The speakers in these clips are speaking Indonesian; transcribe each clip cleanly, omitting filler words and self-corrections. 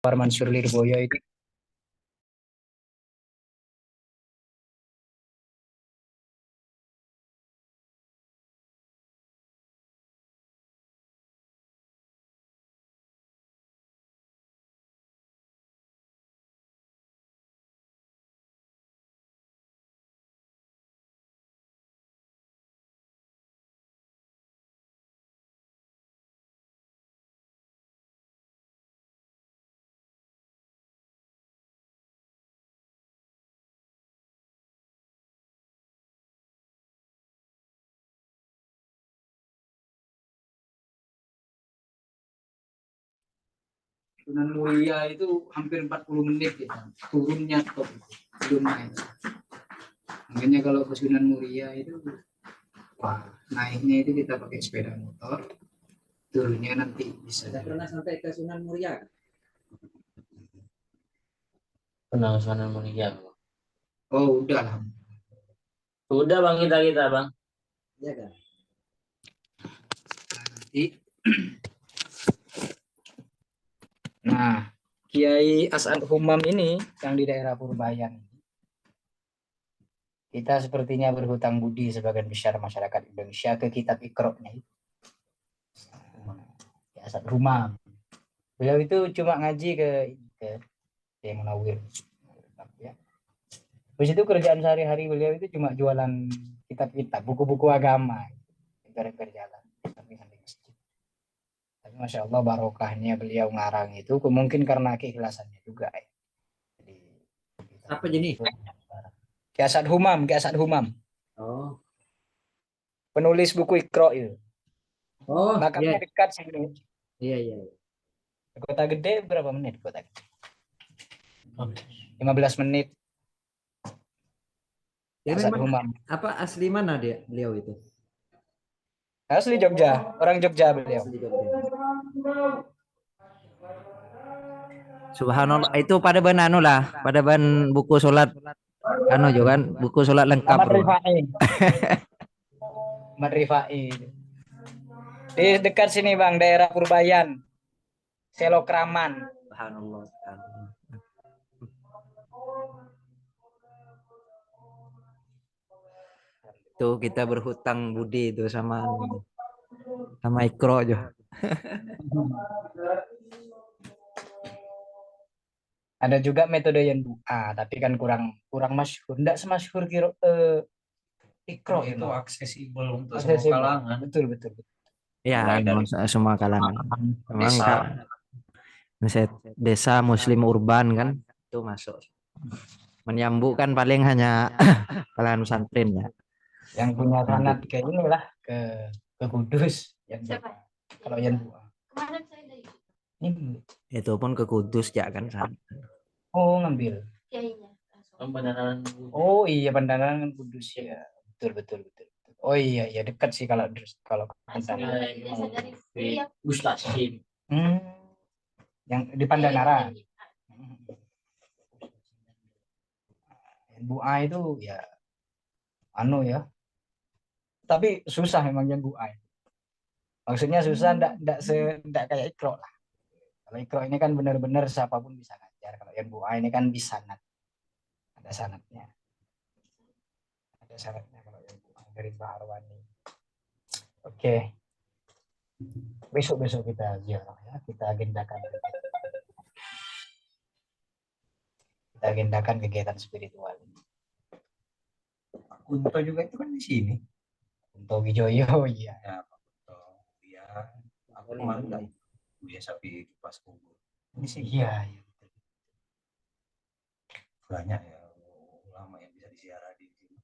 Mansur Lirboyo itu. Sunan Muria itu hampir 40 menit kita turunnya top belum naik. Makanya kalau ke Sunan Muria itu wah, naiknya itu kita pakai sepeda motor, turunnya nanti bisa. Sudah pernah sampai ke Sunan Muria? Pernah Sunan Muria. Oh, udah lah. Udah bang kita bang. Iya kan? Nanti. Nah, Kiai As'ad Humam ini yang di daerah Purbayan, kita sepertinya berhutang budi sebagian besar masyarakat Indonesia ke kitab Iqra-nya itu. Kiai As'ad Humam. Beliau itu cuma ngaji ke yang Munawir. Ya. Terus itu kerjaan sehari-hari beliau itu cuma jualan kitab-kitab, buku-buku agama. Jalan sampingan di masjid. Tapi Masya Allah barokahnya beliau ngarang itu mungkin karena keikhlasannya juga. Ya. Jadi, Apa jenis? Ki Asad Humam. Oh, Penulis buku Iqra itu. oh, Makamnya iya, dekat sini. iya, iya. Kota Gede berapa menit kota Gede? 15 menit. Dia Asad memang Humam. apa asli mana dia beliau itu? Asli Jogja, orang Jogja beliau. Asli Jogja. Subhanallah, itu pada ban anu lah, pada ban buku sholat anu juga kan, buku sholat lengkap Ahmad bro. Rifai. Ahmad Rifai. Di dekat sini Bang, daerah Purbayan. Selokraman. Subhanallah. Subhanallah. Tuh kita berhutang budi itu sama Ikro aja. Ada juga metode yang doa, tapi kan kurang kurang masyhur. Enggak semasyhur Ikro itu itu. aksesibel untuk semua Aksesibel. kalangan. Betul, betul. Ya, Mulai dari semua kalangan. Memang desa. Kak, misalnya desa Muslim urban kan itu masuk. Menyambut kan paling hanya kalangan pesantren ya. Yang punya sanad ke inilah ke Kudus yang kalau yang doa. Ini Itu pun ke Kudus ya kan. oh ngambil. Pembenaran. Oh iya Pandangan Kudus ya. Betul, betul, betul. Oh iya, ya dekat sih kalau ke Pandangan. Ustaz Sim. Hmm, yang di Pandanara. Bu A itu ya anu ya. Tapi susah memang yang Bu A. Maksudnya susah ndak kayak Ikro lah. Kalau Ikro ini kan benar-benar siapapun bisa ngajar. Kalau yang Bu A ini kan bisa sanad. Ada sanadnya. Ada syaratnya kalau yang Bu A dari Mbah Arwani. Oke. Besok-besok kita ziarah ya. Kita agendakan kegiatan spiritual. Kunto juga itu kan di sini. Untuk Wijoyo, iya. Ya, Pak Kunto. Ya, aku kemarin nggak dia sapi pas kubur. Ini sih iya. Banyak ya ulama yang bisa disiarah di sini.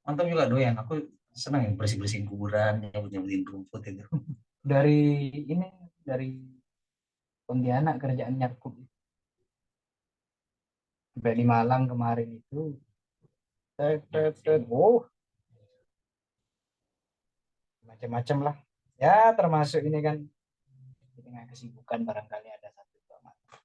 Mantap juga doyan. Aku senang yang bersih-bersihin kuburan, nyabut-nyabutin rumput itu. Dari Pontianak kerjaan nyakut. Sampai di Malang kemarin itu. Oh, macam-macam lah. Ya, termasuk ini kan di tengah kesibukan barangkali ada satu dua malam.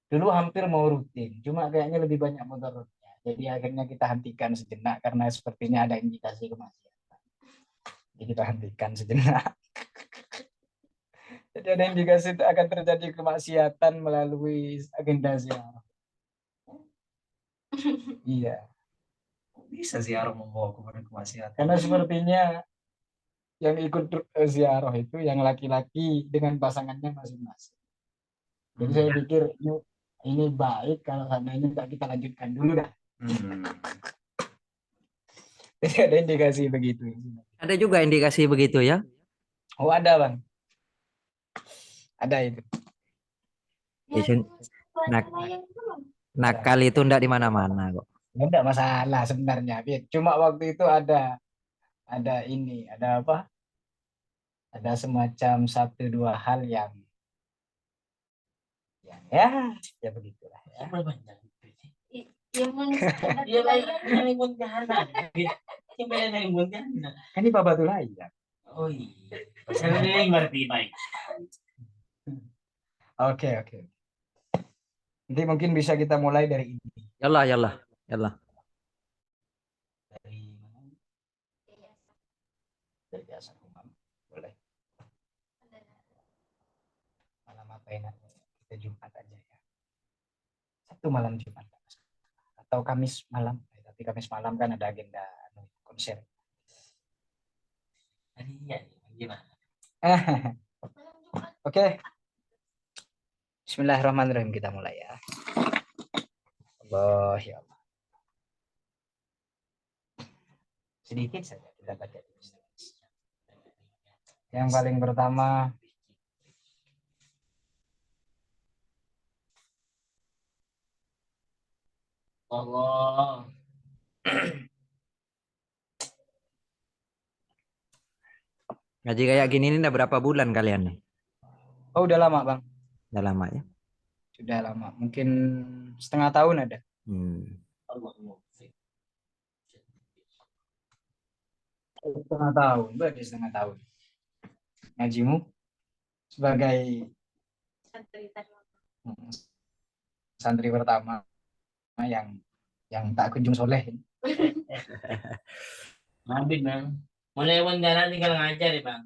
Dulu hampir mau rutin, cuma kayaknya lebih banyak mudaratnya. Jadi akhirnya kita hentikan sejenak karena sepertinya ada indikasi kemaksiatan. Jadi kita hentikan sejenak. Jadi ada indikasi itu akan terjadi kemaksiatan melalui agenda ziarah. Iya, Bisa ziarah membawa kepada kemaksiatan. karena sepertinya yang ikut ziarah itu yang laki-laki dengan pasangannya masing-masing. Jadi saya pikir ini baik kalau seandainya kita lanjutkan dulu dah. Jadi ada indikasi begitu. Ada juga indikasi begitu ya. Oh ada bang, ada itu. Nak- Nakal itu ndak di mana-mana kok. Enggak masalah sebenarnya. Cuma waktu itu ada ini, ada apa? Ada semacam satu dua hal yang ya begitulah ya. Iya baik, yang Pontianak. Yang beda dari Pontianak. Kan ini Bapak Tulai ya. Oh iya. Saya yang ngerti baik. Oke. Nanti mungkin bisa kita mulai dari ini. Yalah. Dari mana? Dari Yayasan Umam. Boleh. Malam apa enaknya? Kita Jumat aja ya. Satu malam Jumat. Atau Kamis malam. Tapi Kamis malam kan ada agenda konser. Iya, gimana? Oke. Bismillahirrahmanirrahim, kita mulai ya. Allah ya Allah. Sedikit saja kita baca. Yang paling pertama Allah. Ngaji kayak gini ini udah berapa bulan kalian nih? Oh udah lama bang. Udah lama ya. Sudah lama. Mungkin setengah tahun ada. Allah. Setengah tahun. Berarti setengah tahun. Ngajimu sebagai santri pertama yang tak kunjung soleh. Mabit bang. Mulai Pontianak tinggal ngajar ya bang.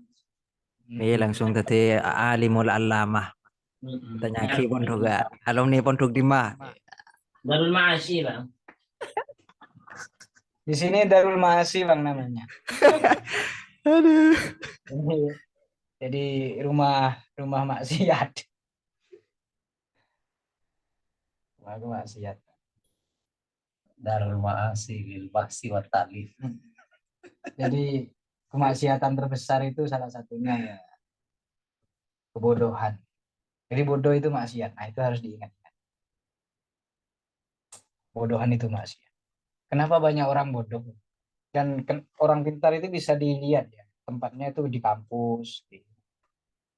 Langsung tadi alimul alamah. Tanya ki pondok gak? Alumni pondok di mana? Darul Maasi bang. Di sini Darul Maasi bang namanya. Aduh. Jadi rumah maksiat. Rumah maksiat. Darul Maasi lil bahsi wa ta'lif. Jadi kemaksiatan terbesar itu salah satunya ya kebodohan. Jadi bodoh itu maksiat. Nah itu harus diingat. Bodohan itu maksiat. Kenapa banyak orang bodoh? Dan orang pintar itu bisa dilihat ya. Tempatnya itu di kampus, di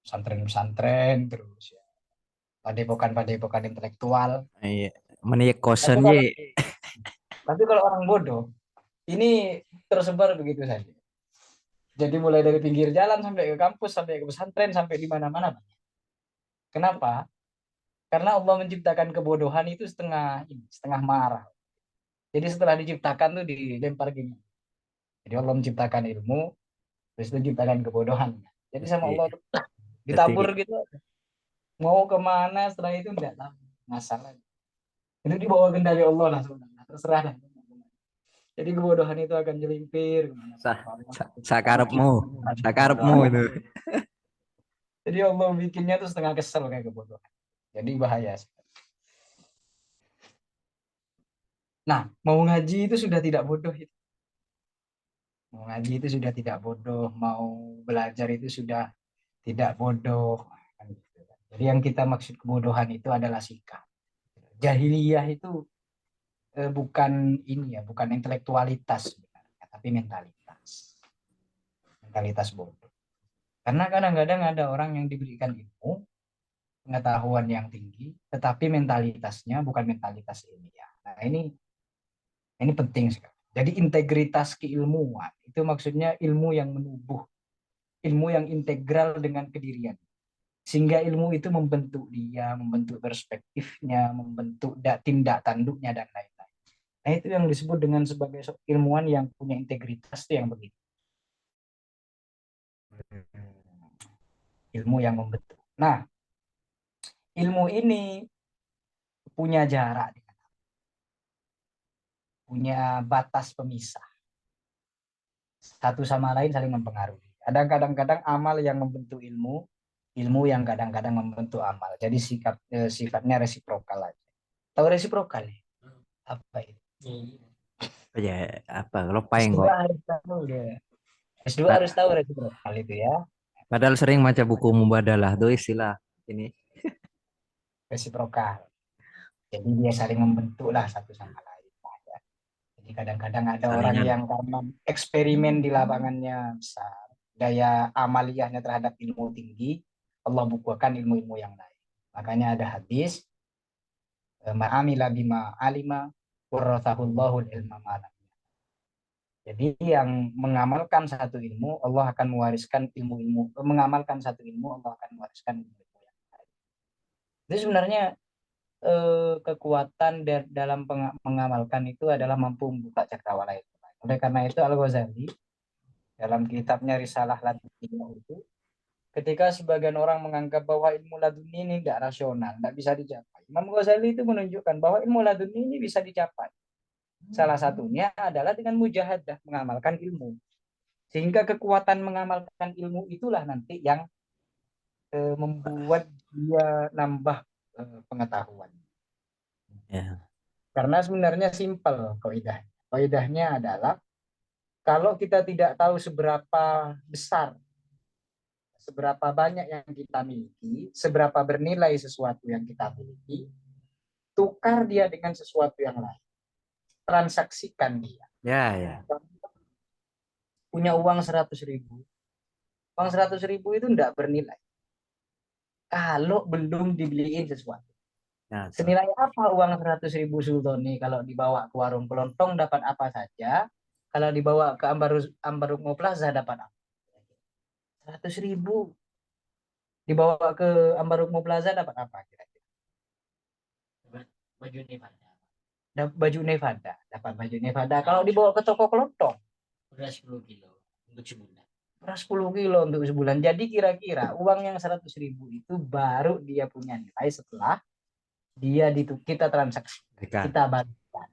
pesantren-pesantren, terus ya. Padepokan intelektual. Iya. Menik kosen ye. Tapi kalau orang bodoh, ini tersebar begitu saja. Jadi mulai dari pinggir jalan sampai ke kampus, sampai ke pesantren, sampai di mana-mana. Kenapa? Karena Allah menciptakan kebodohan itu setengah marah. Jadi setelah diciptakan tuh dilempar gini. Jadi Allah menciptakan ilmu, terus diciptakan kebodohan. Jadi sama Allah ditabur gitu. Mau kemana setelah itu enggak tahu. Masalah. Itu di bawah kendali Allah lah sebenarnya. Terserah dah. Jadi kebodohan itu akan jelimpir. Sakarepmu itu. Jadi Allah bikinnya tuh setengah kesel kayak kebodohan. Jadi bahaya. Nah, mau ngaji itu sudah tidak bodoh itu. Mau ngaji itu sudah tidak bodoh, mau belajar itu sudah tidak bodoh. Jadi yang kita maksud kebodohan itu adalah sikap. Jahiliyah itu bukan ini ya, bukan intelektualitas sebenarnya, tapi mentalitas bodoh. Karena kadang-kadang ada orang yang diberikan ilmu, pengetahuan yang tinggi, tetapi mentalitasnya bukan mentalitas ilmiah. Nah ini penting sekali. Jadi integritas keilmuan itu maksudnya ilmu yang menubuh, ilmu yang integral dengan kedirian. Sehingga ilmu itu membentuk dia, membentuk perspektifnya, membentuk tindak tanduknya dan lain-lain. Nah itu yang disebut dengan sebagai ilmuwan yang punya integritas itu yang begitu. Ilmu yang membentuk. Nah, ilmu ini punya jarak, punya batas pemisah. Satu sama lain saling mempengaruhi. Kadang-kadang amal yang membentuk ilmu, ilmu yang kadang-kadang membentuk amal. Jadi sifatnya resiprokal aja. Tahu resiprokal ya? Apa itu? Ya apa lopain S2 kok. harus tahu deh. S2 harus tahu resiprokal itu ya. Padahal sering baca buku mubadalah tuh istilah ini. Resiprokal. Jadi dia saling membentuk lah satu sama lain. Ya. Jadi kadang-kadang ada orang Salingan. yang karena eksperimen di lapangannya besar, daya amaliyahnya terhadap ilmu tinggi, Allah bukukan ilmu-ilmu yang lain. Makanya ada hadis, ma'amila bima alima, warrathahullahu ilma ma'alam. Jadi yang mengamalkan satu ilmu, Allah akan mewariskan ilmu-ilmu, mengamalkan satu ilmu, Allah akan mewariskan ilmu-ilmu yang lain. Itu sebenarnya kekuatan dalam mengamalkan itu adalah mampu membuka cakrawala itu. Oleh karena itu Al-Ghazali dalam kitabnya Risalah Laduniyah itu, ketika sebagian orang menganggap bahwa ilmu laduni ini tidak rasional, tidak bisa dicapai, Imam Ghazali itu menunjukkan bahwa ilmu laduni ini bisa dicapai. Salah satunya adalah dengan mujahadah, mengamalkan ilmu. Sehingga kekuatan mengamalkan ilmu itulah nanti yang membuat dia nambah pengetahuan. Ya. Karena sebenarnya simpel kaidah. Kaidahnya adalah kalau kita tidak tahu seberapa besar, seberapa banyak yang kita miliki, seberapa bernilai sesuatu yang kita miliki, tukar dia dengan sesuatu yang lain. Transaksikan dia. Ya, ya. Punya uang 100.000. Uang 100.000 itu tidak bernilai kalau belum dibeliin sesuatu. Ya, tuh. Senilai apa uang 100.000 Sultoni kalau dibawa ke warung kelontong dapat apa saja, kalau dibawa ke Ambarukmo Plaza dapat apa? 100.000 dibawa ke Ambarukmo Plaza dapat apa kira-kira? Baju Nevada. Baju Nevada, dapat baju Nevada. Kalau dibawa ke toko kelontong, Beras 10 kilo untuk sebulan. beras 10 kilo untuk sebulan. Jadi kira-kira uang yang 100.000 itu baru dia punya nilai setelah kita transaksi, Dekat. kita bagikan.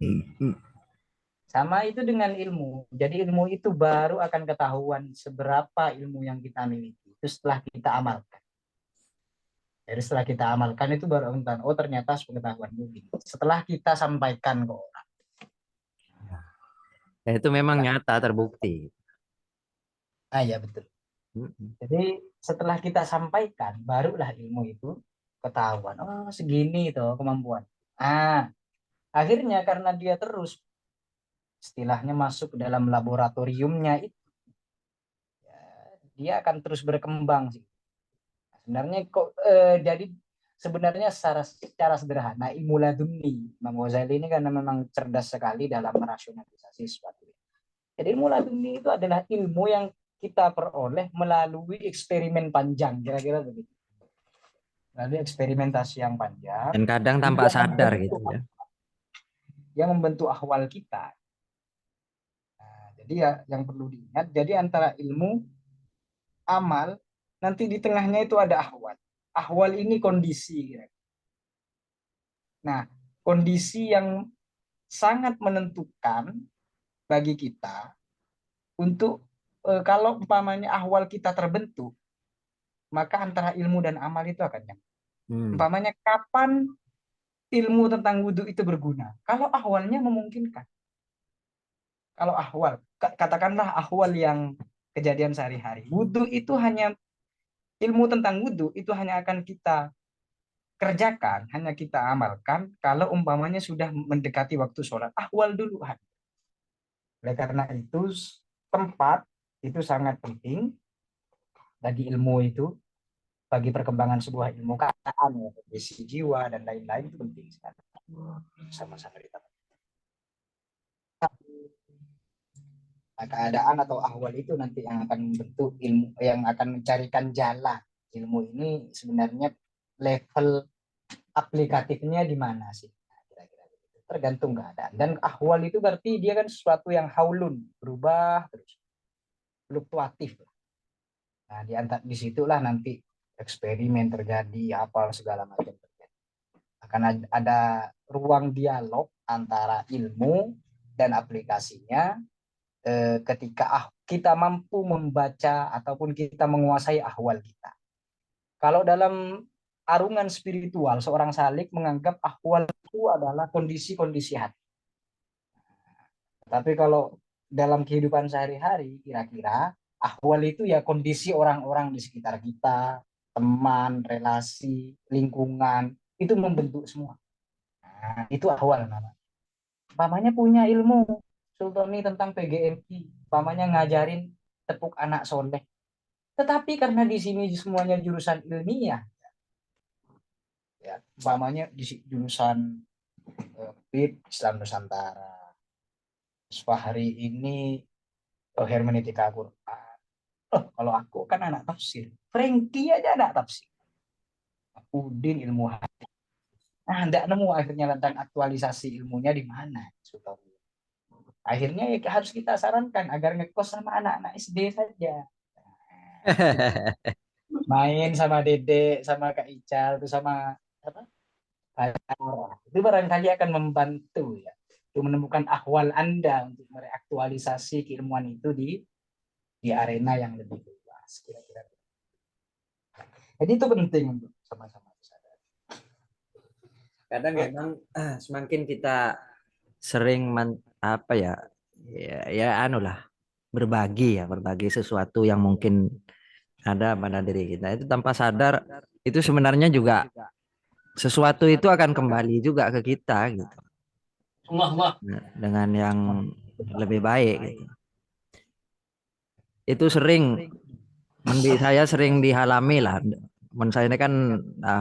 Sama itu dengan ilmu. Jadi ilmu itu baru akan ketahuan seberapa ilmu yang kita miliki. Itu setelah kita amalkan. Jadi setelah kita amalkan itu baru akan oh ternyata pengetahuan begini. Setelah kita sampaikan ke orang. Ya, itu memang nyata terbukti. Ah ya betul. Jadi setelah kita sampaikan, barulah ilmu itu ketahuan. Oh segini tuh kemampuan. Akhirnya karena dia terus istilahnya masuk ke dalam laboratoriumnya itu, ya, dia akan terus berkembang sih. Sebenarnya kok jadi sebenarnya secara sederhana ilmu laduni Imam Ghazali ini karena memang cerdas sekali dalam merasionalisasi sesuatu. Jadi ilmu laduni itu adalah ilmu yang kita peroleh melalui eksperimen panjang, kira-kira begitu. Melalui eksperimentasi yang panjang. Dan kadang tanpa sadar gitu ya. Yang membentuk ahwal kita. Nah, jadi ya yang perlu diingat, jadi antara ilmu, amal, nanti di tengahnya itu ada ahwal. Ahwal ini kondisi. Nah, kondisi yang sangat menentukan bagi kita untuk kalau umpamanya ahwal kita terbentuk, maka antara ilmu dan amal itu akan nyambung. Umpamanya kapan ilmu tentang wudhu itu berguna? Kalau ahwalnya memungkinkan. Kalau ahwal, katakanlah ahwal yang kejadian sehari-hari. Wudhu itu hanya, ilmu tentang wudhu itu hanya akan kita kerjakan, hanya kita amalkan kalau umpamanya sudah mendekati waktu sholat. Ahwal dulu. Oleh karena itu, tempat itu sangat penting bagi ilmu itu, bagi perkembangan sebuah ilmu keadaan, ya, kondisi jiwa dan lain-lain itu penting sekali. Sama-sama kita. Nah, keadaan atau ahwal itu nanti yang akan membentuk ilmu, yang akan mencarikan jalan ilmu ini sebenarnya level aplikatifnya di mana sih? Nah, kira-kira begitu. Tergantung keadaan. Dan ahwal itu berarti dia kan sesuatu yang haulun, berubah terus, fluktuatif. Nah, di situlah nanti eksperimen terjadi, apa segala macam terjadi. Akan ada ruang dialog antara ilmu dan aplikasinya ketika kita mampu membaca ataupun kita menguasai ahwal kita. Kalau dalam arungan spiritual, seorang salik menganggap ahwal itu adalah kondisi-kondisi hati. Tapi kalau dalam kehidupan sehari-hari, kira-kira ahwal itu ya kondisi orang-orang di sekitar kita, teman, relasi, lingkungan, itu membentuk semua. Nah, itu ahwal namanya. Pamannya punya ilmu Sultani tentang PGMI, pamannya ngajarin tepuk anak soleh. Tetapi karena di sini semuanya jurusan ilmiah, ya, pamannya di jurusan PIB Islam Nusantara. Hari ini hermeneutika Quran. Oh, kalau aku kan anak tafsir. Frankie aja anak tafsir. Udin ilmu hati. Nah, enggak nemu akhirnya tentang aktualisasi ilmunya di mana. Akhirnya ya harus kita sarankan agar ngekos sama anak-anak SD saja. Main sama Dede, sama Kak Ical, itu sama apa? Itu barangkali akan membantu ya untuk menemukan ahwal Anda untuk mereaktualisasi keilmuan itu di arena yang lebih luas kira-kira. Jadi itu penting untuk sama-sama sadar. Kadang memang semakin kita sering apa ya, anu lah, berbagi sesuatu yang mungkin ada pada diri kita itu tanpa sadar, itu sebenarnya juga sesuatu itu akan kembali juga ke kita gitu. Allah. Dengan yang lebih baik gitu. Itu sering saya sering dihalami lah. Saya ini kan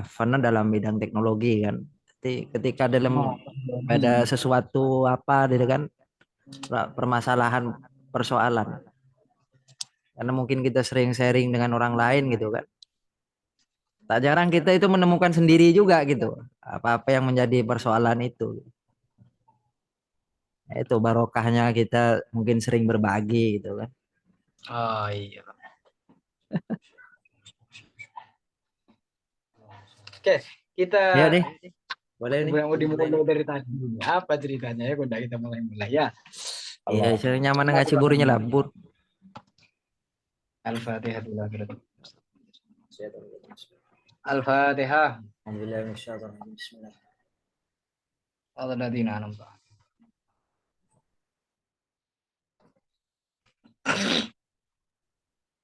pernah dalam bidang teknologi kan. Jadi ketika dalam ada sesuatu apa gitu kan, permasalahan, persoalan, karena mungkin kita sering sharing dengan orang lain gitu kan, tak jarang kita itu menemukan sendiri juga gitu apa-apa yang menjadi persoalan itu. Itu barokahnya kita mungkin sering berbagi gitu kan. Oh iya. Oke, kita Ya deh, boleh nih. mau dimulai dari tadi. Apa ceritanya ya? Udah kita mulai ya. Iya, saya nyaman ngaji burinya lah, Bur. Al-Fatihah dulu. Al-Fatihah. Alhamdulillah, bismillah. Alladzina an'amta.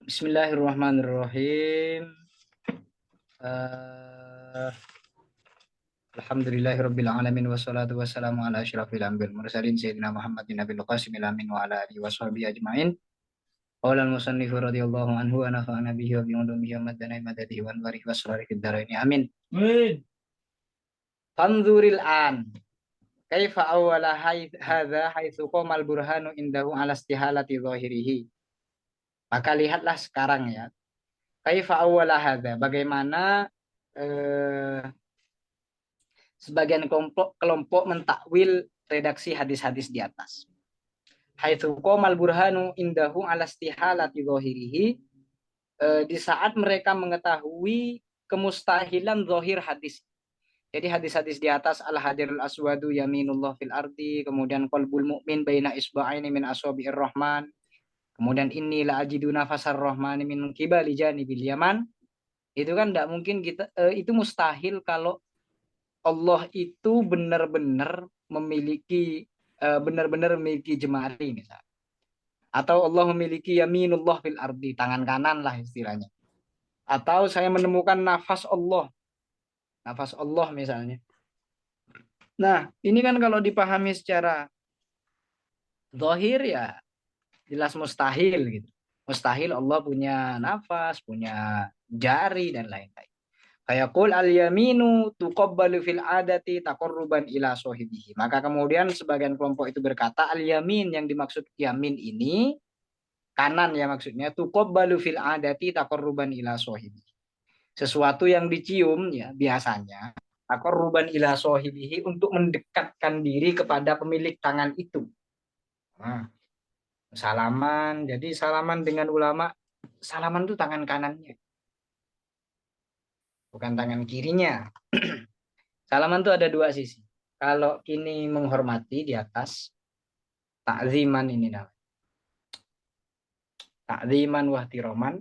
Bismillahirrahmanirrahim. Alhamdulillahirabbil alamin wassalatu wassalamu ala asyrafil anbiya'il mursalin sayyidina Muhammadin nabiyil qasimil amin wa ala alihi washabihi ajmain. Qala al-musannif radhiyallahu anhu wa nafa'ana bihi wa bi ulumihi wa madana madadihi wa anwarihi wa asrarihi fid dharain amin. Tanzuril an kaifa awwala hadza haitsu qama al-burhanu indahu ala istihalati zahirihi. Maka lihatlah sekarang ya. Kaifa awwala hadza, bagaimana sebagian kelompok mentakwil redaksi hadis-hadis di atas. Haitsu qamal burhanu indahu ala istihalati zahirihi, di saat mereka mengetahui kemustahilan zahir hadis. Jadi hadis-hadis di atas al-hadirul aswadu yaminullah fil ardi, kemudian qalbul mu'min baina isba'aini min asabi'ir rahman, kemudian inni la ajidu nafasar rahmani min qibali janibil yaman. Itu kan tidak mungkin kita, itu mustahil kalau Allah itu benar-benar memiliki jemari misalnya. Atau Allah memiliki yaminullah fil ardi, tangan kanan lah istilahnya. Atau saya menemukan nafas Allah misalnya. Nah, ini kan kalau dipahami secara zahir ya jelas mustahil gitu. Mustahil Allah punya nafas, punya jari dan lain-lain. Fayaqul al-yaminu tuqabbalu fil adati taqarruban ila sahibihi. Maka kemudian sebagian kelompok itu berkata al-yamin, yang dimaksud yamin ini kanan ya maksudnya, tuqabbalu fil adati taqarruban ila sahibihi. Sesuatu yang dicium ya biasanya taqarruban ila sahibihi, untuk mendekatkan diri kepada pemilik tangan itu. Nah, salaman, jadi salaman dengan ulama, salaman itu tangan kanannya. bukan tangan kirinya. Salaman itu ada dua sisi. Kalau ini menghormati di atas, takziman ini namanya. Takziman wahtiroman.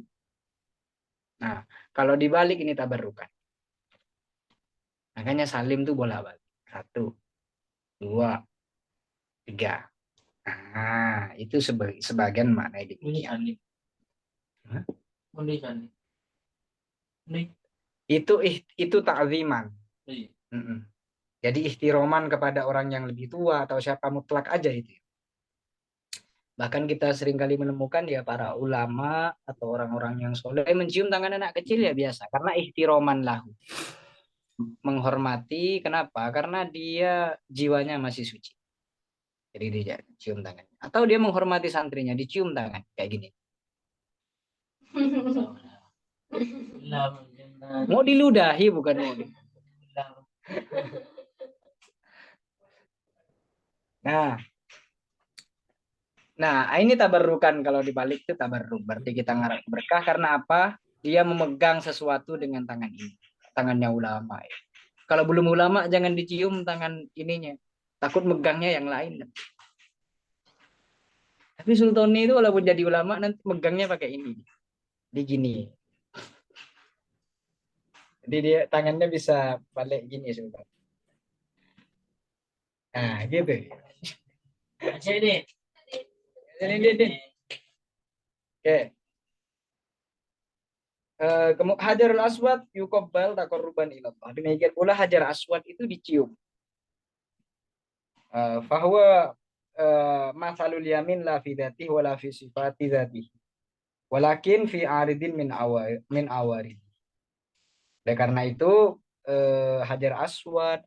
Nah, kalau dibalik ini tabarrukan. Makanya salim tuh bolak-balik. 1, 2, 3. Nah, itu sebagian makna Ini demikian. salim. Hah? Ini salim. Ini. Itu takziman. Iya. Mm-mm. Jadi ihtiroman kepada orang yang lebih tua atau siapa mutlak aja itu. Bahkan kita seringkali menemukan ya para ulama atau orang-orang yang soleh mencium tangan anak kecil ya biasa karena ihtiroman lahu. Menghormati, kenapa? Karena dia jiwanya masih suci. Jadi dia cium tangannya. Atau dia menghormati santrinya, dicium tangan kayak gini. Mau diludahi bukan mau. Nah, ini tabarrukan kalau dibalik itu tabarruk. Berarti kita ngarep berkah karena apa? Dia memegang sesuatu dengan tangan ini. Tangannya ulama. Ya. Kalau belum ulama jangan dicium tangan ininya. Takut megangnya yang lain. Tapi Sultoni itu walaupun jadi ulama nanti megangnya pakai ini. Di gini. Jadi dia tangannya bisa balik gini Sultan. Nah, gitu. Sini. Ini. Oke. Hajarul Aswad yuqabbal taqarruban ilallah. Demikian pula Hajar Aswad itu dicium. Fahuwa masalul yamin la fi dzatihi wa la fi sifati dzatihi. Walakin fi aridin min awari. Oleh karena itu Hajar Aswad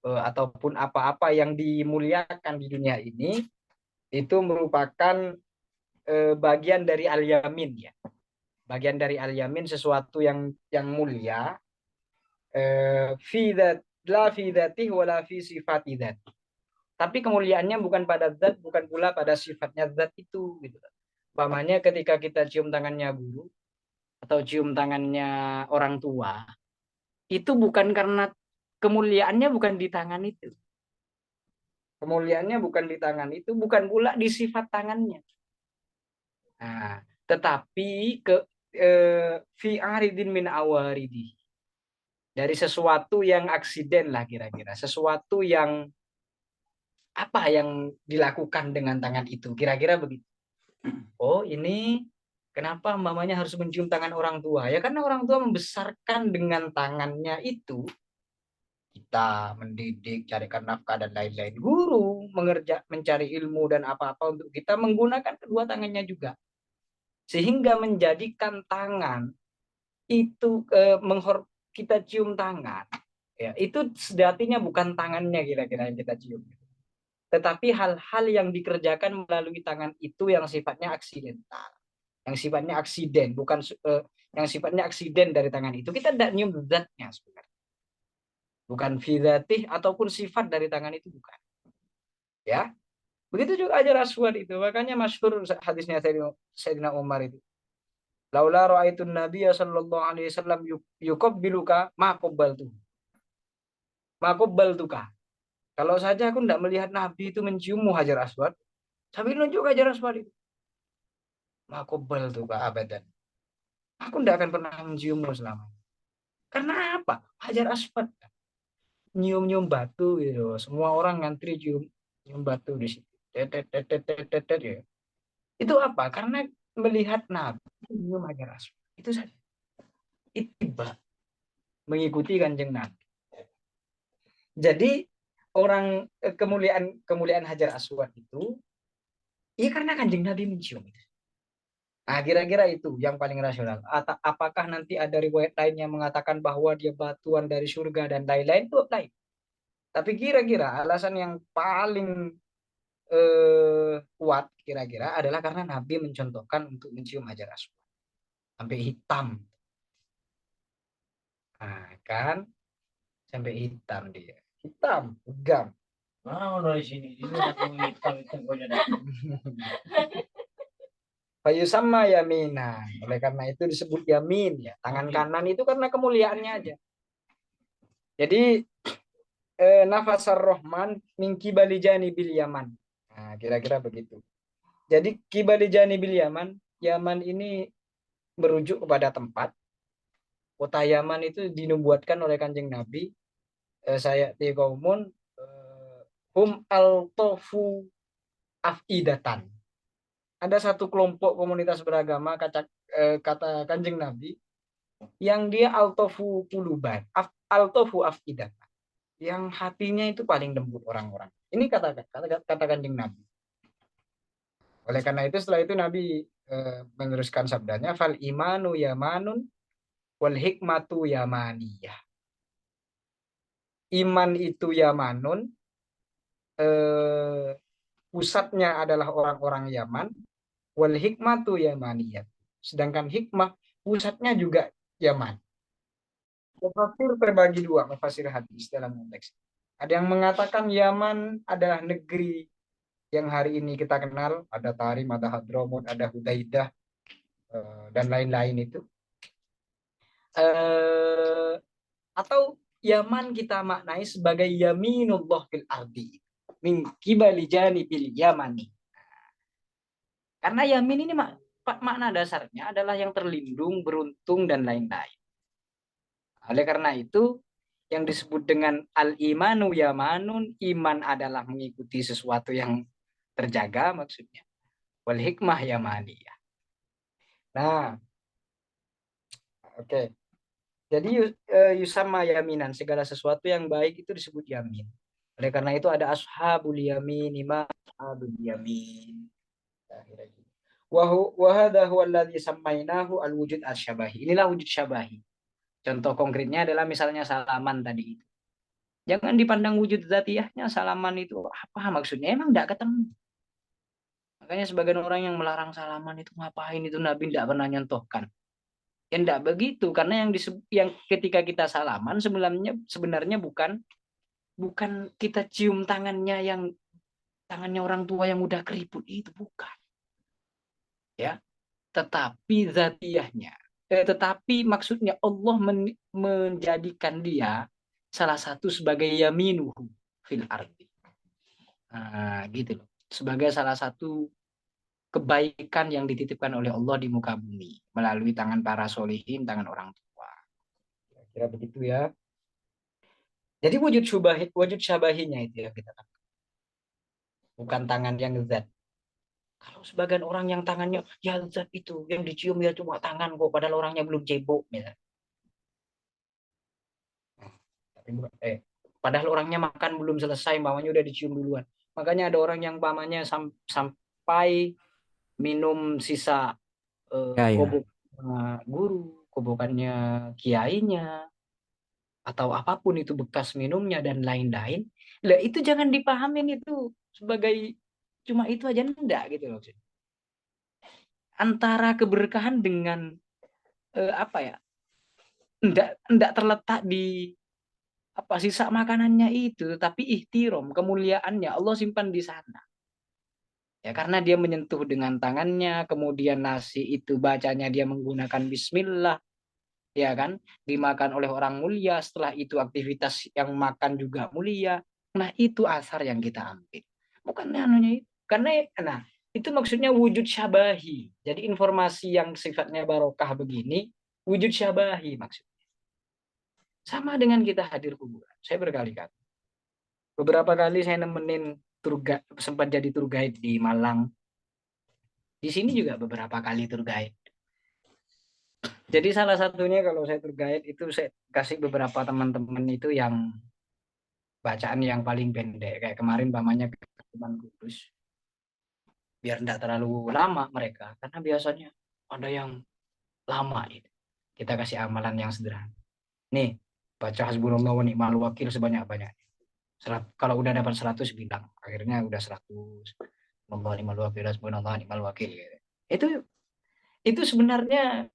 ataupun apa-apa yang dimuliakan di dunia ini itu merupakan bagian dari al-yamin ya. Bagian dari al-yamin sesuatu yang mulia fi la fi dzatihi wa la fi sifati dzatihi. Tapi kemuliaannya bukan pada zat, bukan pula pada sifatnya zat itu gitu. Umpamanya ketika kita cium tangannya guru atau cium tangannya orang tua, itu bukan karena kemuliaannya bukan di tangan itu. Kemuliaannya bukan di tangan itu, bukan pula di sifat tangannya. Nah, tetapi fi aridin min awaridi. Dari sesuatu yang aksiden lah kira-kira, sesuatu yang apa yang dilakukan dengan tangan itu, kira-kira begitu. Oh, ini kenapa mamanya harus mencium tangan orang tua? Ya karena orang tua membesarkan dengan tangannya itu. Kita mendidik, carikan nafkah dan lain-lain. Guru mencari ilmu dan apa-apa untuk kita menggunakan kedua tangannya juga. Sehingga menjadikan tangan itu kita cium tangan. Ya, itu sejatinya bukan tangannya kira-kira yang kita cium. Tetapi hal-hal yang dikerjakan melalui tangan itu yang sifatnya aksidental. Yang sifatnya aksiden, bukan yang sifatnya aksiden dari tangan itu. Kita tidak nyium zatnya sebenarnya. Bukan fidatih ataupun sifat dari tangan itu bukan. Ya. Begitu juga Hajar Aswad itu. Makanya masyhur hadisnya Sayyidina Umar itu. Laula ra'aitun nabiyya sallallahu alaihi wasallam yuqabbiluka ma qabbaltu. Ma qabbaltuka. Kalau saja aku tidak melihat Nabi itu menciummu Hajar Aswad, sambil nunjuk Hajar Aswad itu. Ma qabbaltuka abadan. Aku tidak akan pernah menciummu selama. Karena apa? Hajar Aswad nyium-nyium batu gitu. Semua orang ngantri nyium batu di situ. Ya. Itu apa? Karena melihat Nabi nyium Hajar Aswad. Itu saja. Ittiba. Mengikuti Kanjeng Nabi. Jadi orang kemuliaan Hajar Aswad itu ya karena Kanjeng Nabi mencium itu. Nah, kira-kira itu yang paling rasional. Apakah nanti ada riwayat lain yang mengatakan bahwa dia batuan dari surga dan lain-lain itu lain. Tapi kira-kira alasan yang paling kuat kira-kira adalah karena Nabi mencontohkan untuk mencium Hajar Aswad sampai hitam. Nah, kan sampai hitam dia. Hitam, gam. Mau dari sini aku hitam kau jadi. Fayusamma yamina. Oleh karena itu disebut yamin ya. Tangan kanan itu karena kemuliaannya aja. Jadi nafasar Rahman min kibali janibil Yaman. Nah, kira-kira begitu. Jadi kibali janibil Yaman, Yaman ini merujuk kepada tempat. Kota Yaman itu dinubuatkan oleh Kanjeng Nabi. Saya tiqaumun hum al-tofu afidatan. Ada satu kelompok komunitas beragama kata Kanjeng Nabi yang dia al-tofu kuluban, al-tofu afidatan. Yang hatinya itu paling lembut orang-orang. Ini kata Kanjeng Nabi. Oleh karena itu setelah itu Nabi meneruskan sabdanya fal imanu yamanun wal hikmatu yamaniyah. Iman itu yamanun, pusatnya adalah orang-orang Yaman, wal hikmatu yamaniyah. Sedangkan hikmah pusatnya juga Yaman. Mufasir terbagi dua, mufasir hadis dalam konteks. Ada yang mengatakan Yaman adalah negeri yang hari ini kita kenal, ada Tarim, ada Hadramut, ada Hudaidah, dan lain-lain itu. Atau Yaman kita maknai sebagai yaminullah fil ardi min kibali janibil yamani. Karena yamin ini makna dasarnya adalah yang terlindung, beruntung, dan lain-lain. Oleh karena itu, yang disebut dengan al-imanu yamanun, iman adalah mengikuti sesuatu yang terjaga maksudnya. Wal hikmah yamaniyah. Nah, oke. Jadi yusama yaminan, segala sesuatu yang baik itu disebut yamin. Oleh karena itu ada ashabul yamin, imam ashabul yamin. Wa hadza huwa alladhi sammainahu al-wujud asy-syabahi. Inilah wujud syabahi. Contoh konkretnya adalah misalnya salaman tadi itu. Jangan dipandang wujud zatiyahnya salaman itu apa maksudnya, emang enggak ketemu. Makanya sebagian orang yang melarang salaman itu ngapain itu, Nabi tidak pernah nyontohkan. Ya enggak begitu, karena yang ketika kita salaman sebenarnya bukan kita cium tangannya orang tua yang udah keriput, itu bukan. Ya, tetapi zatiyahnya. Tetapi maksudnya Allah menjadikan dia salah satu sebagai yaminuhu fil ardi. Nah, gitu loh. Sebagai salah satu kebaikan yang dititipkan oleh Allah di muka bumi melalui tangan para solihin, tangan orang tua. Kira begitu ya. Jadi wujud syabahinya itu ya kita tahu. Bukan tangan yang zat. Kalau sebagian orang yang tangannya ya zat itu yang dicium ya cuma tangan kok, padahal orangnya belum cebok misalnya. Padahal orangnya makan belum selesai, mamanya udah dicium duluan. Makanya ada orang yang pamannya sampai minum sisa kobok guru, kobokannya kiainya, atau apapun itu bekas minumnya dan lain-lain. Lah itu jangan dipahamin itu sebagai cuma itu aja, enggak gitu loh. Antara keberkahan dengan apa ya? Enggak terletak di apa sisa makanannya itu, tapi ihtiram, kemuliaannya Allah simpan di sana. Ya, karena dia menyentuh dengan tangannya, kemudian nasi itu bacanya dia menggunakan bismillah, ya kan? Dimakan oleh orang mulia, setelah itu aktivitas yang makan juga mulia. Nah, itu asar yang kita ambil. Bukan anunya itu. Karena itu maksudnya wujud syabahi. Jadi informasi yang sifatnya barokah begini, wujud syabahi maksudnya. Sama dengan kita hadir kuburan. Saya berkali-kali. Beberapa kali saya nemenin sempat jadi tour guide di Malang. Di sini juga beberapa kali tour guide. Jadi salah satunya kalau saya tour guide itu saya kasih beberapa teman-teman itu yang bacaan yang paling pendek. Kayak kemarin pamannya Ketuban Kudus. Biar tidak terlalu lama mereka. Karena biasanya ada yang lama. Gitu. Kita kasih amalan yang sederhana. Nih, baca hasbunallah wa ni'mal wakil sebanyak-banyaknya. Kalau udah dapat 100 bilang. Akhirnya udah 100. Allah ni'mal wakil, hasbunallah ni'mal wakil. Gitu. Itu sebenarnya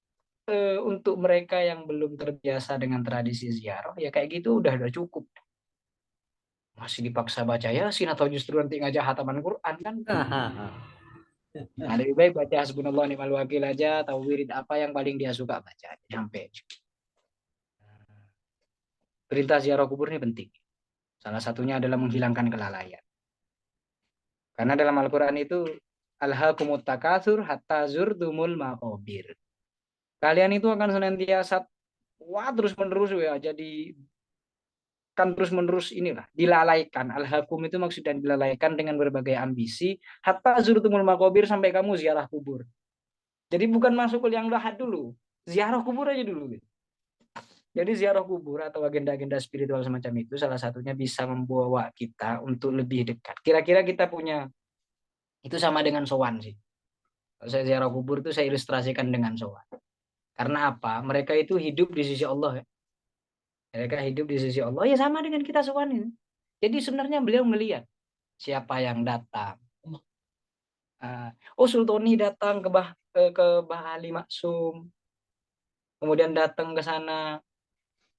untuk mereka yang belum terbiasa dengan tradisi ziarah, ya kayak gitu udah cukup. Masih dipaksa baca Yasin atau justru nanti ngajak hataman Quran kan? Nah, lebih baik baca hasbunallah ni'mal wakil aja, atau wirid apa yang paling dia suka baca. Sampai. Perintah ziarah kubur ini penting. Salah satunya adalah menghilangkan kelalaian. Karena dalam Al-Quran itu alhaakumut takatsur hatta zurtumul maqabir. Kalian itu akan senantiasa wah terus menerus ya jadi kan terus menerus inilah dilalaikan. Alhaakum itu maksudnya dilalaikan dengan berbagai ambisi hatta zurtumul maqabir sampai kamu ziarah kubur. Jadi bukan masuk ke yang lahat dulu, ziarah kubur aja dulu. Jadi ziarah kubur atau agenda-agenda spiritual semacam itu salah satunya bisa membawa kita untuk lebih dekat. Kira-kira kita punya itu sama dengan sowan sih. Kalau saya ziarah kubur itu saya ilustrasikan dengan sowan. Karena apa? Mereka itu hidup di sisi Allah ya. Mereka hidup di sisi Allah ya sama dengan kita sowan ini. Jadi sebenarnya beliau melihat siapa yang datang. Oh Sultoni datang ke Bah Ali Maksum. Kemudian datang ke sana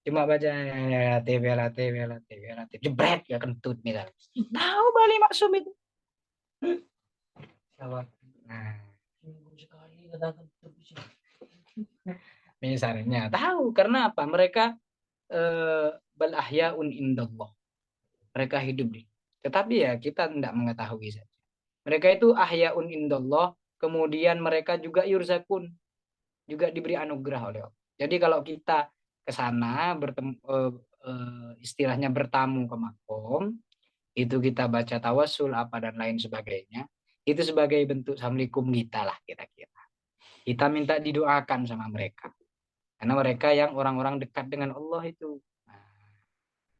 cuma baca TV TV TV jebret ya kentut misalnya. Tahu Bali Maksum itu. Nah, misalnya tahu karena apa? Mereka bal ahyaun indallah. Mereka hidup di. Tetapi ya kita tidak mengetahui saja. Mereka itu ahyaun indallah, kemudian mereka juga yurzakun, juga diberi anugerah oleh Allah. Jadi kalau kita ke sana bertemu istilahnya bertamu ke makom, itu kita baca tawasul apa dan lain sebagainya, itu sebagai bentuk assalamualaikum kita lah kira-kira. Kita minta didoakan sama mereka. Karena mereka yang orang-orang dekat dengan Allah itu.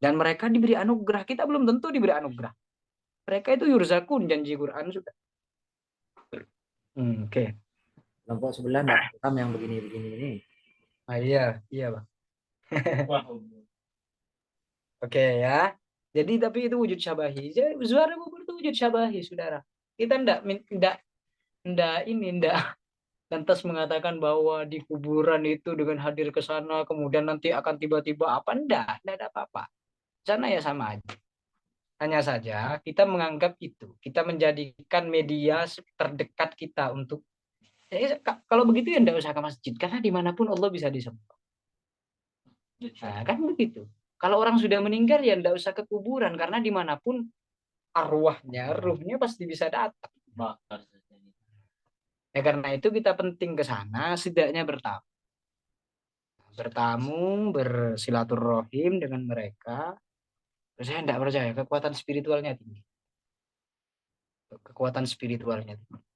Dan mereka diberi anugerah. Kita belum tentu diberi anugerah. Mereka itu yurzakun, janji Quran sudah. Oke. Kelompok sebelah nggak paham yang begini-begini ini. Iya, Bang. Oke ya. Jadi tapi itu wujud syabahi. Suara kubur itu wujud syabahi, saudara. Kita ndak lantas mengatakan bahwa di kuburan itu dengan hadir ke sana kemudian nanti akan tiba-tiba apa ndak ada apa-apa. Sana ya sama aja. Hanya saja kita menganggap itu, kita menjadikan media terdekat kita untuk kalau begitu ya ndak usah ke masjid karena dimanapun Allah bisa disembah. Nah, kan begitu. Kalau orang sudah meninggal ya ndak usah ke kuburan karena dimanapun arwahnya, ruhnya pasti bisa datang. Ya karena itu kita penting ke sana, setidaknya bertamu, bersilaturahim dengan mereka. Saya tidak percaya kekuatan spiritualnya tinggi. Kekuatan spiritualnya tinggi.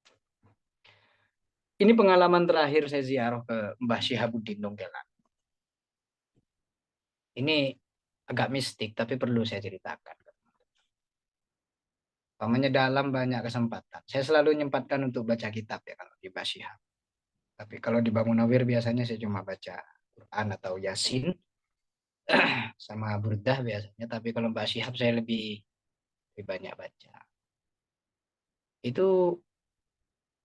Ini pengalaman terakhir saya ziarah ke Mbah Syihabuddin Dongkelan. Ini agak mistik, tapi perlu saya ceritakan. Pamannya dalam banyak kesempatan. Saya selalu menyempatkan untuk baca kitab ya kalau di Mbah Syihab. Tapi kalau di Bangun Nawir biasanya saya cuma baca Quran atau Yasin sama Burdah biasanya. Tapi kalau Mbah Syihab saya lebih banyak baca. Itu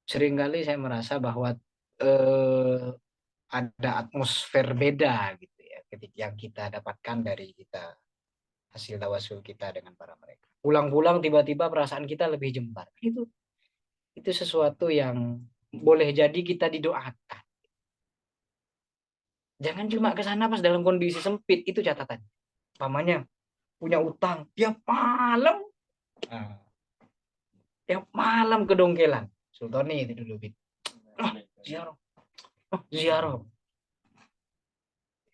seringkali saya merasa bahwa ada atmosfer beda gitu ya ketika yang kita dapatkan dari kita hasil tawasul kita dengan para mereka. Pulang-pulang tiba-tiba perasaan kita lebih jembar. Itu sesuatu yang boleh jadi kita didoakan. Jangan cuma ke sana pas dalam kondisi sempit, itu catatan. Pamannya punya utang tiap malam. Tiap malam ke Dongkelan. Sultani itu dulu. Ziarah. Ziarah.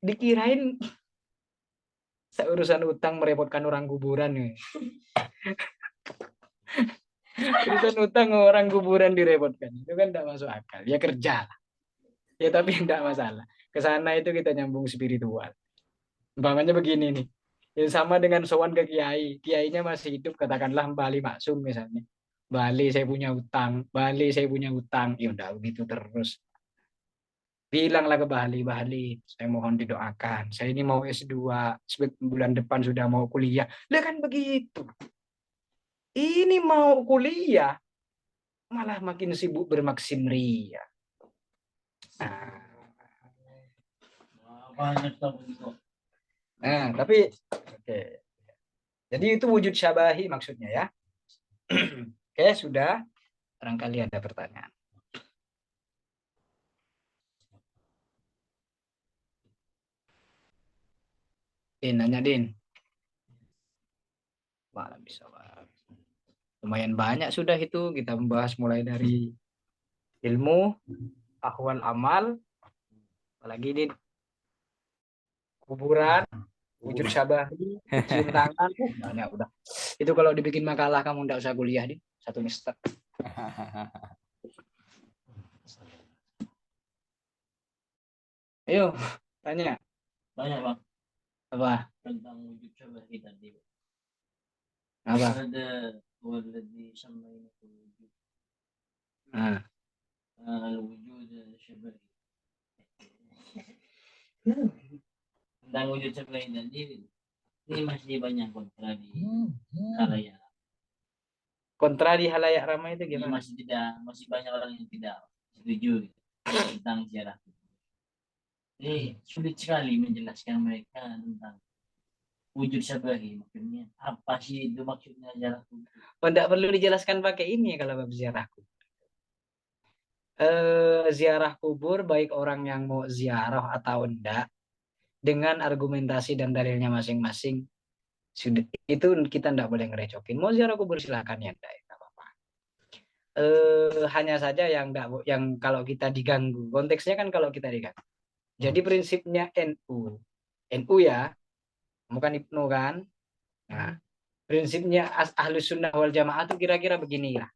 Dikirain urusan utang merepotkan orang kuburan nih. Urusan utang orang kuburan direpotkan. Itu kan tidak masuk akal. Ya kerja. Ya tapi tidak masalah. Ke sana itu kita nyambung spiritual. Umpamanya begini nih. Ya, sama dengan sowan ke kiai. Kiainya masih hidup katakanlah Bali Maksum misalnya. Bali saya punya utang. Bali saya punya utang. Ya udah begitu terus. Bilanglah ke Bali, Bali, saya mohon didoakan. Saya ini mau S2, bulan depan sudah mau kuliah. Lah kan begitu. Ini mau kuliah, malah makin sibuk bermaksim ria. Nah, tapi oke. Jadi itu wujud syabahi maksudnya ya. Oke, sudah. Barangkali ada pertanyaan. Din, nanya Din. Wah, bisa. Lumayan banyak sudah itu kita membahas mulai dari ilmu, ahwal amal, apalagi Din, kuburan, wujud syabahi, cium tangan, banyak udah. Itu kalau dibikin makalah kamu nggak usah kuliah Din, 1 semester. Ayo, tanya. Banyak bang Apa? tentang wujud syabahi tadi. Apa? Ada walladhi sammainahu wujud. Nah, Wujud syabahi. Tentang wujud syabahi tadi ini masih banyak kontra di khalayak. kontra di halayak ramai itu Ini gimana? masih banyak orang yang tidak setuju gitu, tentang ziarah kubur. Ini sulit sekali menjelaskan mereka tentang wujud syabahi. Maksudnya apa sih itu maksudnya ziarah kubur? Oh, enggak perlu dijelaskan pakai ini kalau bab ziarah kubur. Ziarah kubur baik orang yang mau ziarah atau enggak dengan argumentasi dan dalilnya masing-masing sudah itu kita enggak boleh ngerecokin. Mau ziarah kubur silakan ya enggak apa-apa. Hanya saja yang kalau kita diganggu konteksnya kan kalau kita diganggu. Jadi prinsipnya NU ya, bukan IPNU kan. Nah, prinsipnya Ahlus Sunnah wal Jamaah itu kira-kira begini lah.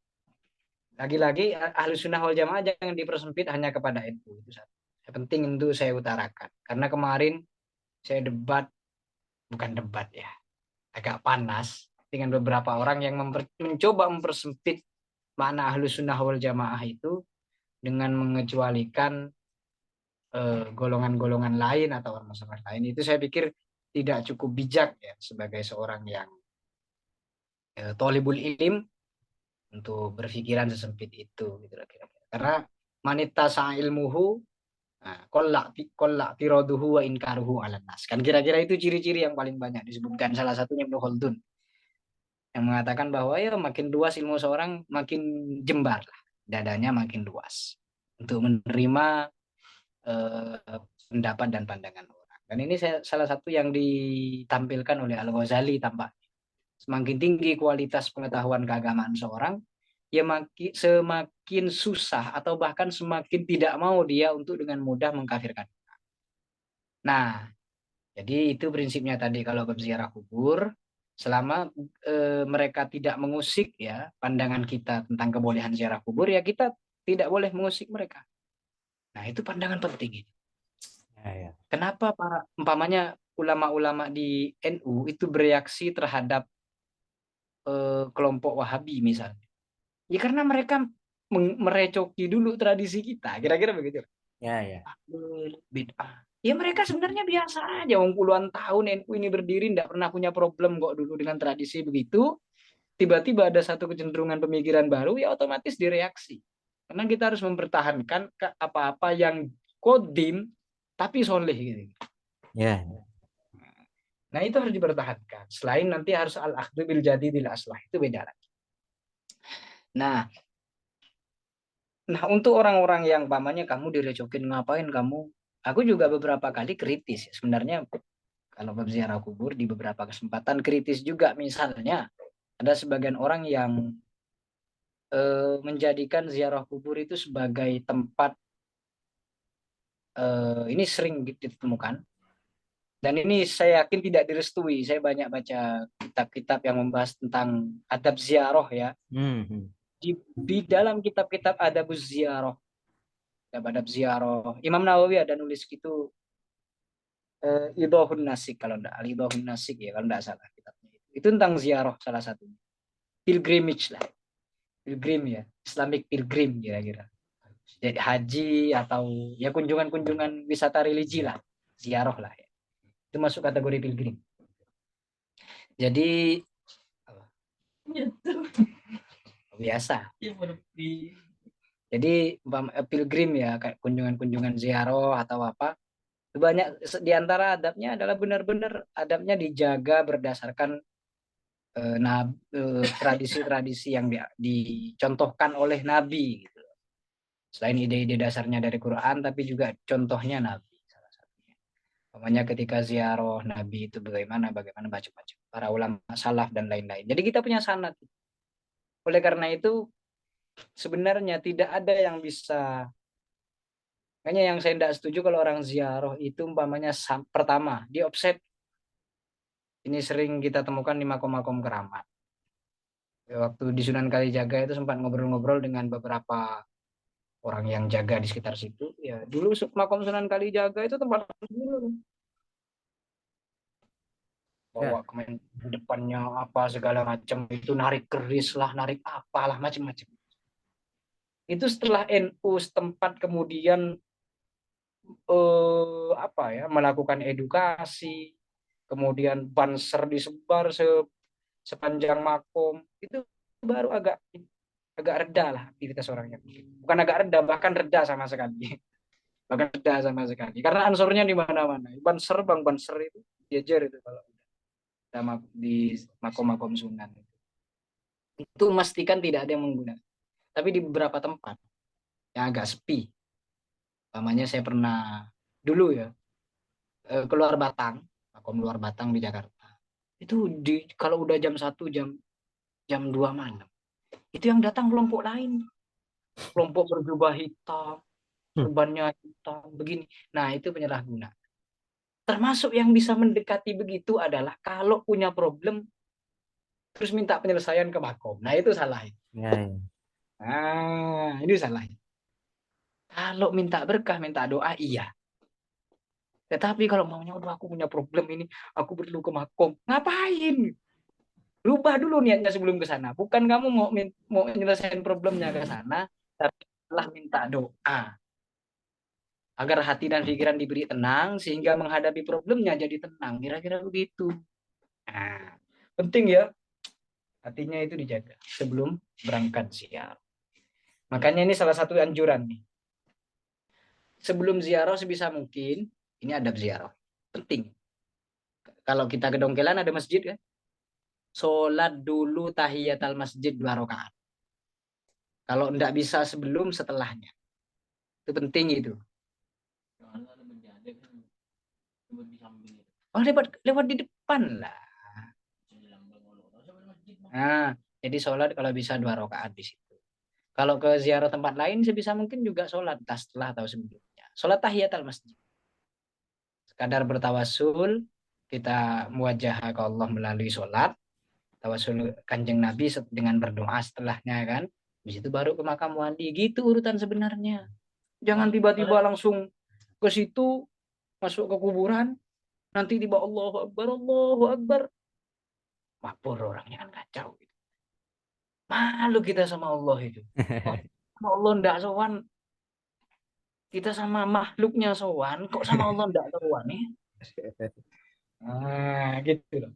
Lagi-lagi Ahlus Sunnah wal Jamaah jangan dipersempit hanya kepada NU itu satu. Yang penting itu saya utarakan. Karena kemarin saya bukan debat ya, agak panas dengan beberapa orang yang mencoba mempersempit makna Ahlus Sunnah wal Jamaah itu dengan mengecualikan golongan-golongan lain atau ormas-ormas lain. Itu saya pikir tidak cukup bijak ya sebagai seorang yang tolibul ilim untuk berpikiran sesempit itu gitu kira-kira. Karena manita ilmuhu kollak tiroduhu wa inkaruhu ala nas. Kan kira-kira itu ciri-ciri yang paling banyak disebutkan, salah satunya Ibnu Khaldun yang mengatakan bahwa ya makin luas ilmu seorang makin jembar lah, dadanya makin luas untuk menerima pendapat dan pandangan orang. Dan ini salah satu yang ditampilkan oleh Al-Ghazali tampak. Semakin tinggi kualitas pengetahuan keagamaan seorang, ya semakin susah atau bahkan semakin tidak mau dia untuk dengan mudah mengkafirkan. Nah, jadi itu prinsipnya tadi kalau bab ziarah kubur, selama mereka tidak mengusik ya pandangan kita tentang kebolehan ziarah kubur, ya kita tidak boleh mengusik mereka. Nah, itu pandangan penting. Ya. Kenapa para umpamanya ulama-ulama di NU itu bereaksi terhadap kelompok Wahabi misalnya? Ya karena mereka merecoki dulu tradisi kita, kira-kira begitu. Ya. Bid'ah. Ya mereka sebenarnya biasa aja, puluhan tahun NU ini berdiri, tidak pernah punya problem kok dulu dengan tradisi begitu. Tiba-tiba ada satu kecenderungan pemikiran baru, ya otomatis direaksi. Karena kita harus mempertahankan apa-apa yang kodim tapi soleh gitu. Ya. Nah itu harus dipertahankan. Selain nanti harus al-akhdhu bil jadidil aslah, itu beda lagi. Nah untuk orang-orang yang pamannya kamu direcokin ngapain kamu, aku juga beberapa kali kritis. Sebenarnya kalau bab ziarah kubur di beberapa kesempatan kritis juga. Misalnya ada sebagian orang yang menjadikan ziarah kubur itu sebagai tempat, ini sering ditemukan. Dan ini saya yakin tidak direstui. Saya banyak baca kitab-kitab yang membahas tentang adab ziarah ya. Di dalam kitab-kitab adabuz ziarah, adab ziarah, Imam Nawawi ada nulis gitu, Idhahun Nasik kalau enggak, Idhahun Nasik ya kalau enggak salah kitabnya. Itu tentang ziarah salah satunya. Pilgrimage lah. Pilgrim ya, Islamic pilgrim kira-kira. Jadi haji atau ya kunjungan-kunjungan wisata religi lah, ziarah lah ya. Itu masuk kategori pilgrim. Jadi biasa. Jadi pilgrim ya kayak kunjungan-kunjungan ziarah atau apa. Banyak di antara adabnya adalah benar-benar adabnya dijaga berdasarkan tradisi-tradisi yang dicontohkan oleh Nabi gitu. Selain ide-ide dasarnya dari Quran, tapi juga contohnya Nabi salah satunya. Namanya ketika ziarah Nabi itu bagaimana macam-macam para ulama salaf dan lain-lain. Jadi kita punya sanad. Oleh karena itu sebenarnya tidak ada yang bisa. Makanya yang saya tidak setuju kalau orang ziarah itu umpamanya pertama di offset. Ini sering kita temukan di makom-makom keramat. Waktu di Sunan Kalijaga itu sempat ngobrol-ngobrol dengan beberapa orang yang jaga di sekitar situ. Ya dulu makom Sunan Kalijaga itu tempat dulu. Ya. Bawa ke depannya apa segala macam itu, narik keris lah, narik apalah macam-macam. Itu setelah NU setempat kemudian melakukan edukasi, kemudian banser disebar sepanjang makom, itu baru agak reda lah aktivitas orangnya. Bukan agak reda, bahkan reda sama sekali. Bahkan reda sama sekali. Karena ansurnya di mana-mana. Banser itu jejer itu kalau sama di makom-makom Sunan. Itu memastikan tidak ada yang menggunakan. Tapi di beberapa tempat yang agak sepi. Namanya saya pernah dulu ya keluar Batang, makom luar Batang di Jakarta. Itu kalau udah jam 2 malam. Itu yang datang kelompok lain. Kelompok berjubah hitam, serbannya hitam, begini. Nah, itu penyalahguna. Termasuk yang bisa mendekati begitu adalah kalau punya problem terus minta penyelesaian ke makom. Nah, itu salah. Ya, ya. Nah, ini salah. Kalau minta berkah, minta doa, iya. Tetapi kalau maunya, udah aku punya problem ini, aku perlu ke makom. Ngapain? Rubah dulu niatnya sebelum ke sana. Bukan kamu mau menyelesaikan problemnya ke sana, tapi telah minta doa. Agar hati dan pikiran diberi tenang, sehingga menghadapi problemnya jadi tenang. Kira-kira begitu. Nah, penting ya, hatinya itu dijaga sebelum berangkat ziarah. Makanya ini salah satu anjuran nih. Sebelum ziarah sebisa mungkin, ini adab ziarah. Penting. Kalau kita ke Dongkelan ada masjid kan? Sholat dulu tahiyatul masjid 2 rakaat. Kalau enggak bisa sebelum, setelahnya. Itu penting itu. Oh, lewat di depan lah. Nah, jadi sholat kalau bisa 2 rakaat di situ. Kalau ke ziarah tempat lain sebisa mungkin juga sholat setelah atau sebelumnya. Sholat tahiyatul masjid. Sekadar bertawasul, kita muwajah ke Allah melalui sholat. Tawasul Kanjeng Nabi dengan berdoa setelahnya kan. Di situ baru ke makam wali. Gitu urutan sebenarnya. Jangan tiba-tiba langsung ke situ, masuk ke kuburan, nanti tiba Allahu Akbar. Mabur orangnya kan kacau. Malu kita sama Allah itu. Oh, sama Allah ndak sowan. Kita sama makhluknya sowan, kok sama Allah ndak sowan nih? Nah, gitu loh.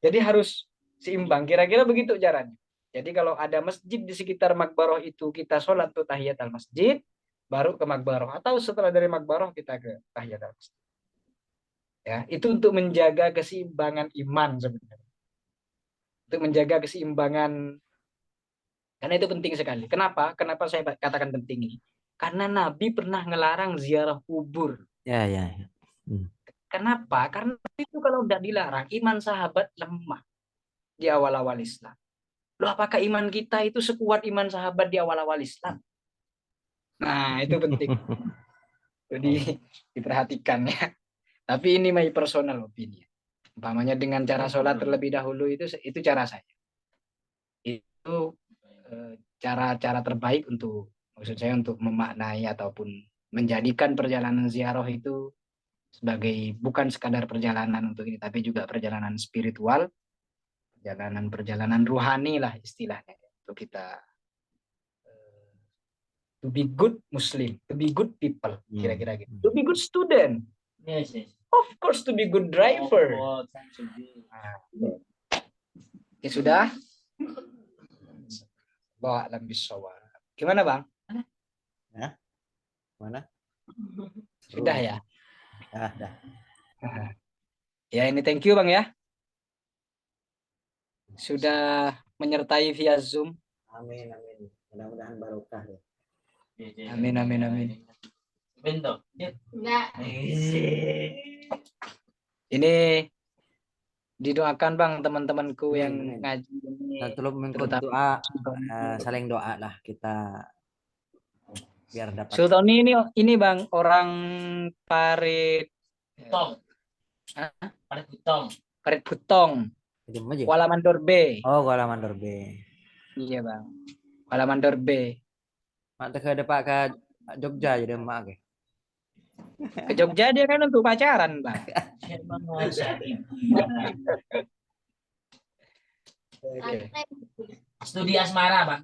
Jadi harus seimbang. Kira-kira begitu caranya. Jadi kalau ada masjid di sekitar makbaroh itu, kita sholat tuh tahiyatul masjid, baru ke makbaroh. Atau setelah dari makbaroh kita ke tahiyatul masjid. Ya, itu untuk menjaga keseimbangan iman sebenarnya. Untuk menjaga keseimbangan, karena itu penting sekali. Kenapa? Kenapa saya katakan penting ini? Karena Nabi pernah ngelarang ziarah kubur. Ya, ya, ya. Kenapa? Karena itu kalau udah dilarang, iman sahabat lemah di awal-awal Islam. Loh, apakah iman kita itu sekuat iman sahabat di awal-awal Islam? Nah, itu penting. Jadi diperhatikan ya. Tapi ini my personal opinion. Umpamanya dengan cara sholat terlebih dahulu itu cara saya. Itu cara-cara terbaik untuk, maksud saya, untuk memaknai ataupun menjadikan perjalanan ziarah itu sebagai bukan sekadar perjalanan untuk ini, tapi juga perjalanan spiritual, perjalanan ruhani lah istilahnya, untuk kita to be good Muslim, to be good people, kira-kira gitu. To be good student. Yes, yes. Of course, to be good driver. Ya sudah. Bawa alam bisawab. Gimana Bang? Ya. Mana? Sudah ya. Ah, dah. Ya ini thank you Bang ya. sudah menyertai via Zoom. Amin, amin. Mudah-mudahan barokah ya. Amin, amin, amin. Bentuk. Enggak. Ini didoakan Bang teman-temanku Amin, yang amin. ngaji ini. Nah, tolong mengikut terutama doa, saling doa lah kita biar dapat. Sultoni ini Bang orang Parit Tong. Hah? Parit Butong. Parit Butong, Jom aja. Kuala Mandor B. Oh, Kuala Mandor B. Iya Bang. Kuala Mandor B. Mak ke depan ke Jogja jadi mak ke. Ke Jogja dia kan untuk pacaran Bang. Studi asmara, Bang.